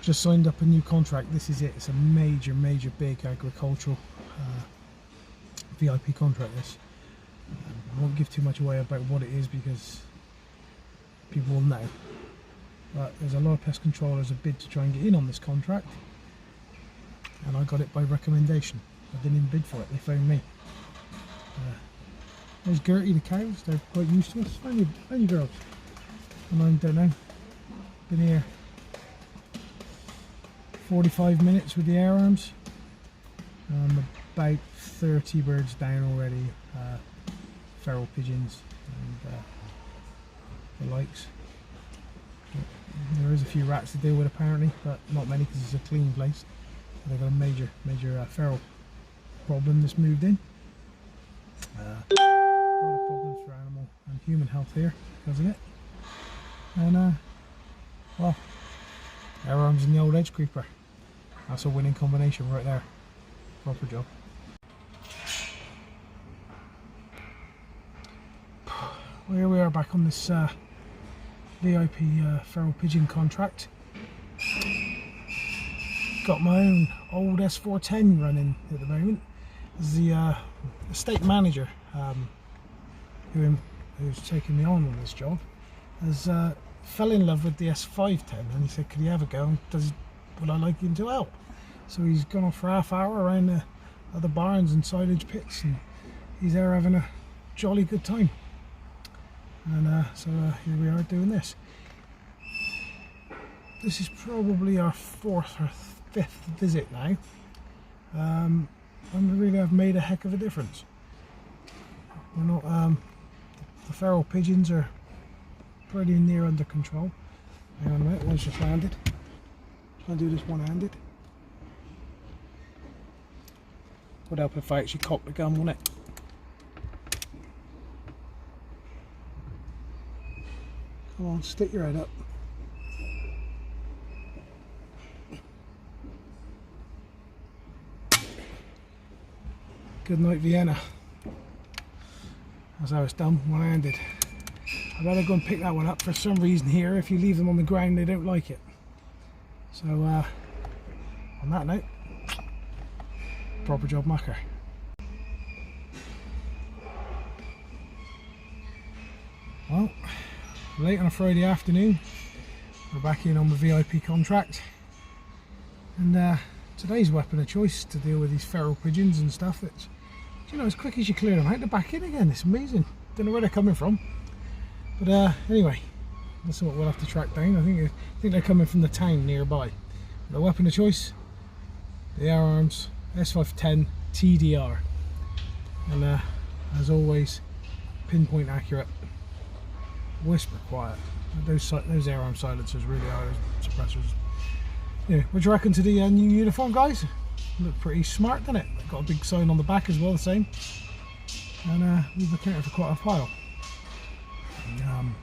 just signed up a new contract. This is it. It's a major big agricultural VIP contract. This I won't give too much away about what it is because people will know, but there's a lot of pest controllers that bid to try and get in on this contract, and I got it by recommendation. I didn't even bid for it, they phoned me. There's Gertie the cows, they're quite used to us. Only girls. And I don't know, been here 45 minutes with the air arms. About 30 birds down already, feral pigeons and the likes. There is a few rats to deal with apparently, but not many because it's a clean place. They've got a major feral problem that's moved in. A lot of problems for animal and human health here because of it. And well, air arms and the old edge creeper. That's a winning combination right there. Proper job. Well, here we are back on this VIP feral pigeon contract. Got my own old S410 running at the moment. As the estate manager who's taken me on this job has fell in love with the S510, and he said, could he have a go? Would I like him to help? So he's gone off for half hour around the other barns and silage pits, and he's there having a jolly good time. And so here we are doing this. This is probably our 4th or 5th visit now, and we really have made a heck of a difference. We're not the feral pigeons are pretty near under control. Hang on a minute, one's just landed. Try and do this one-handed. Would help if I actually cocked the gun, wouldn't it? Come on, stick your head up. Good night, Vienna. That's how it's done, one-handed. I better go and pick that one up. For some reason here, if you leave them on the ground, they don't like it. So, on that note, proper job, Macker. Well, late on a Friday afternoon, we're back in on the VIP contract, and today's weapon of choice to deal with these feral pigeons and stuff. That's, you know, as quick as you clear them out, they're back in again. It's amazing. Don't know where they're coming from, but anyway, that's what we'll have to track down. I think they're coming from the town nearby. The weapon of choice, the air arms, S510 TDR, and as always, pinpoint accurate, whisper quiet. Those air arm silencers really are, those suppressors. Yeah, what do you reckon to the new uniform, guys? Look pretty smart, doesn't it? Got a big sign on the back as well, the same. And we've accounted for quite a pile. And,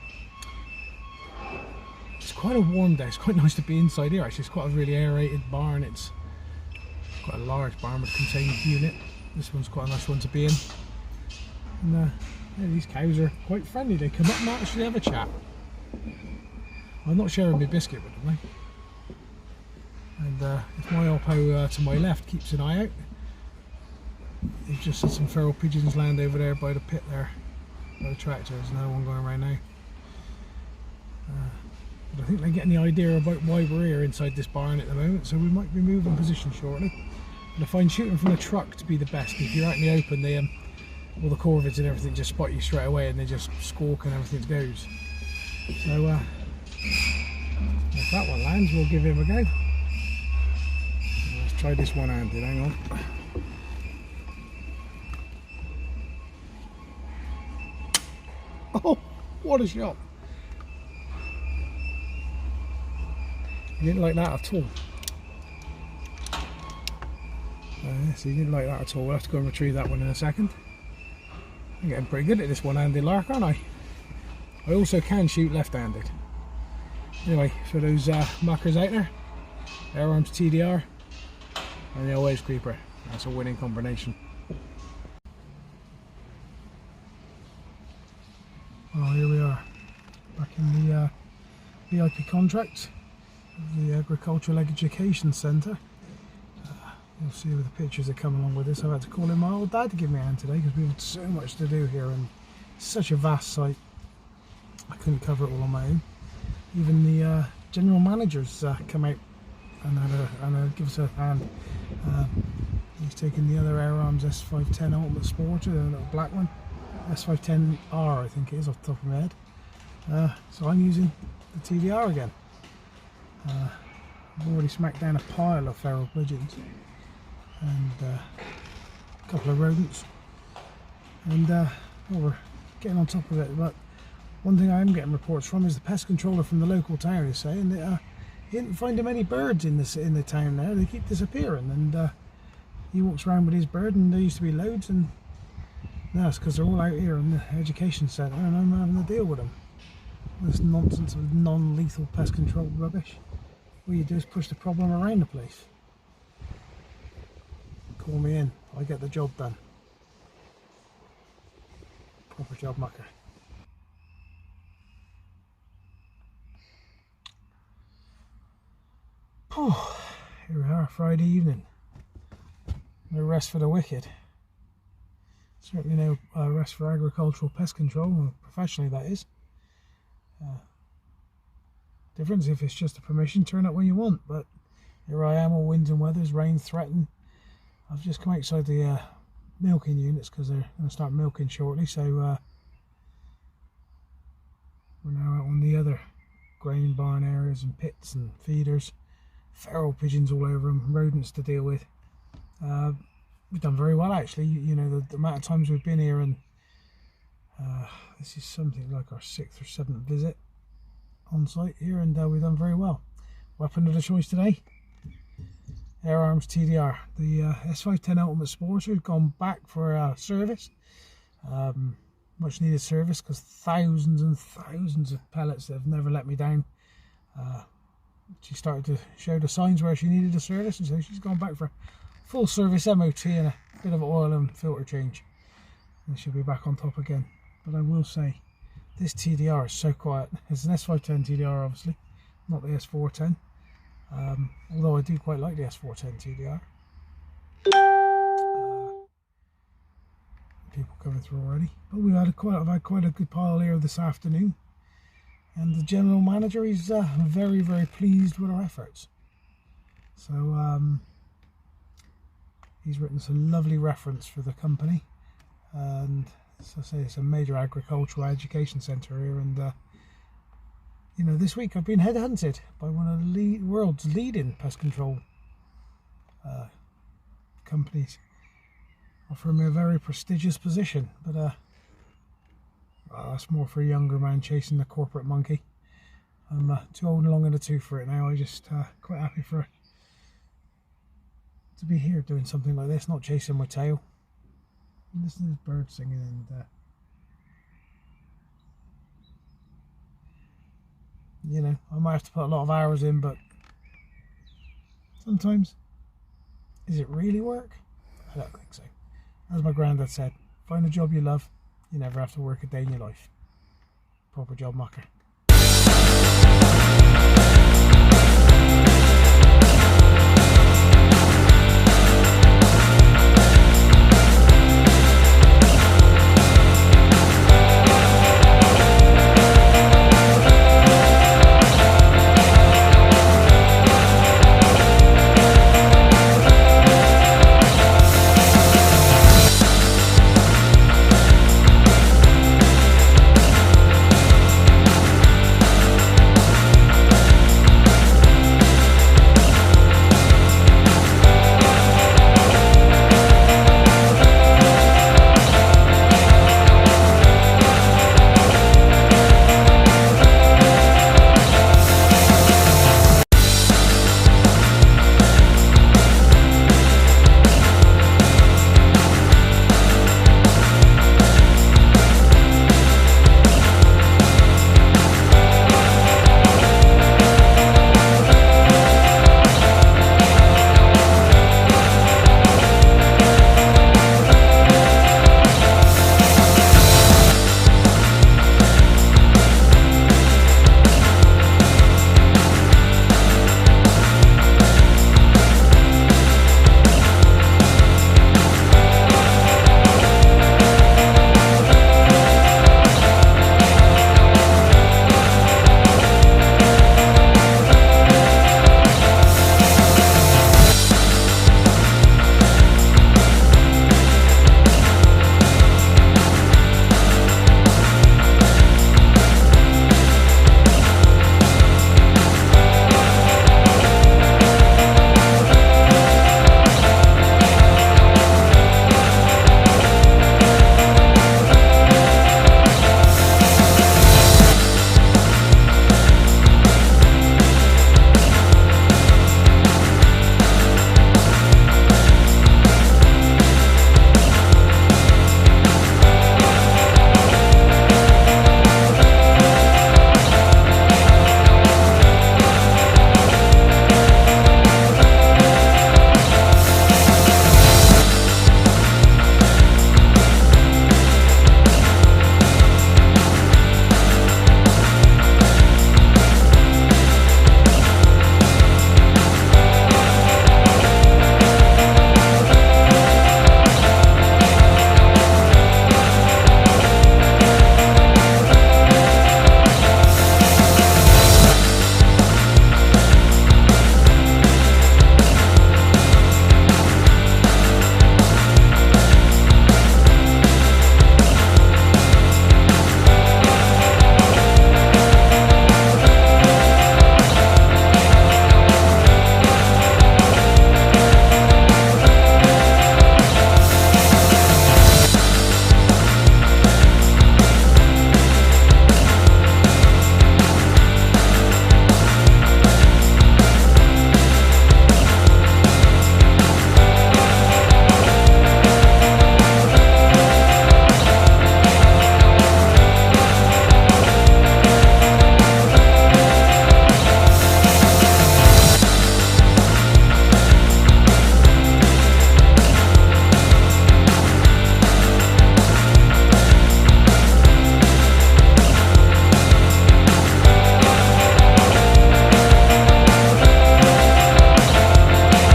it's quite a warm day. It's quite nice to be inside here actually. It's quite a really aerated barn. It's quite a large barn with a contained unit. This one's quite a nice one to be in. And yeah, these cows are quite friendly. They come up and actually have a chat. I'm not sharing my biscuit with them, and if my Oppo to my left keeps an eye out, you've just seen some feral pigeons land over there by the pit there, by the tractor. There's another one going around now. But I think they're getting the idea about why we're here inside this barn at the moment, so we might be moving position shortly. But I find shooting from a truck to be the best. If you're out in the open, they all the corvids and everything just spot you straight away, and they just squawk and everything goes. So if that one lands, we'll give him a go. Let's try this one-handed. Hang on. Oh, what a shot! He didn't like that at all. So he didn't like that at all. We'll have to go and retrieve that one in a second. I'm getting pretty good at this one-handed lark, aren't I? I also can shoot left-handed. Anyway, for those muckers out there, air arms TDR and the always creeper. That's a winning combination. Well, here we are, back in the VIP contract. the Agricultural Education Centre. You'll see with the pictures that come along with this. I've had to call in my old dad to give me a hand today because we've got so much to do here and it's such a vast site. I couldn't cover it all on my own. Even the general managers come out and give us a hand. He's taken the other Air Arms S510 Ultimate Sporter, the little black one. S510R I think it is off the top of my head. So I'm using the TDR again. I've already smacked down a pile of feral pigeons and a couple of rodents, and well, we're getting on top of it. But one thing I am getting reports from is the pest controller from the local town is saying that he didn't find him any birds in the town now. They keep disappearing, and he walks around with his bird, and there used to be loads, and now it's because they're all out here in the education centre and I'm having to deal with them. This nonsense of non-lethal pest control rubbish. All you do is push the problem around the place. Call me in, I get the job done. Proper job mucker. Oh, here we are, Friday evening. No rest for the wicked. Certainly no rest for agricultural pest control, professionally that is. Difference if it's just a permission, turn up when you want, but here I am, all winds and weathers, rain threatened. I've just come outside the milking units because they're going to start milking shortly, so we're now out on the other grain barn areas and pits and feeders. Feral pigeons all over them, rodents to deal with. We've done very well actually, you know, the amount of times we've been here, and this is something like our 6th or 7th visit on site here, and we've done very well. Weapon of the choice today, Air Arms TDR. The S510 Ultimate Sporter has gone back for service, much needed service, because thousands and thousands of pellets that have never let me down. She started to show the signs where she needed a service, and so she's gone back for full service MOT and a bit of oil and filter change, and she'll be back on top again. But I will say, this TDR is so quiet. It's an S510 TDR obviously, not the S410, although I do quite like the S410 TDR. People coming through already, but I've had quite a good pile here this afternoon, and the general manager is very, very pleased with our efforts. So he's written some lovely reference for the company, and as I say, it's a major agricultural education centre here, and you know, this week I've been headhunted by one of the world's leading pest control companies, offering me a very prestigious position, but well, that's more for a younger man chasing the corporate monkey. I'm too old and long in the tooth for it now. I just quite happy to be here doing something like this, not chasing my tail. And listen to this bird singing, and you know, I might have to put a lot of hours in, but sometimes, is it really work? I don't think so. As my granddad said, find a job you love, you never have to work a day in your life. Proper job mucker.